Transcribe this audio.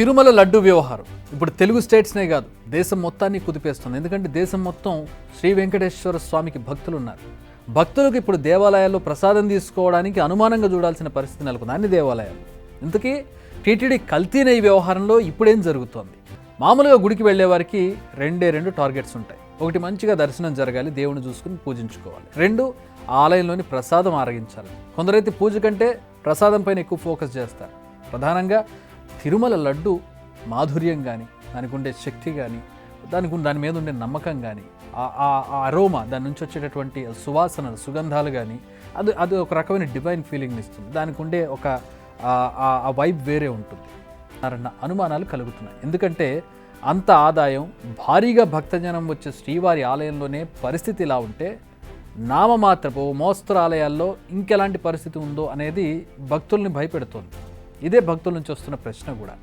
తిరుమల లడ్డు వ్యవహారం ఇప్పుడు తెలుగు స్టేట్స్నే కాదు దేశం మొత్తాన్ని కుదిపేస్తుంది. ఎందుకంటే దేశం మొత్తం శ్రీ వెంకటేశ్వర స్వామికి భక్తులు ఉన్నారు. భక్తులకు ఇప్పుడు దేవాలయాల్లో ప్రసాదం తీసుకోవడానికి అనుమానంగా చూడాల్సిన పరిస్థితి నెలకొంది అన్ని దేవాలయాలు. ఇంతకీ టీటీడీ కల్తీ నెయ్యి వ్యవహారంలో ఇప్పుడేం జరుగుతోంది? మామూలుగా గుడికి వెళ్ళే వారికి రెండు టార్గెట్స్ ఉంటాయి. ఒకటి, మంచిగా దర్శనం జరగాలి, దేవుని చూసుకుని పూజించుకోవాలి. రెండు, ఆలయంలోని ప్రసాదం ఆరగించాలి. కొందరైతే పూజ కంటే ప్రసాదం పైన ఎక్కువ ఫోకస్ చేస్తారు. ప్రధానంగా తిరుమల లడ్డు మాధుర్యం కానీ, దానికి ఉండే శక్తి కానీ, దాని మీద ఉండే నమ్మకం కానీ, ఆ అరోమా, దాని నుంచి వచ్చేటటువంటి సువాసనలు, సుగంధాలు కానీ, అది ఒక రకమైన డివైన్ ఫీలింగ్ని ఇస్తుంది. దానికి ఉండే ఒక ఆ వైబ్ వేరే ఉంటుంది అన్న అనుమానాలు కలుగుతున్నాయి. ఎందుకంటే అంత ఆదాయం, భారీగా భక్తజనం వచ్చే శ్రీవారి ఆలయంలోనే పరిస్థితి ఇలా ఉంటే, నామమాత్రపు మోస్తరు ఆలయాల్లో ఇంకెలాంటి పరిస్థితి ఉందో అనేది భక్తుల్ని భయపెడుతోంది. ఇదే భక్తుల నుంచి వస్తున్న ప్రశ్న కూడా.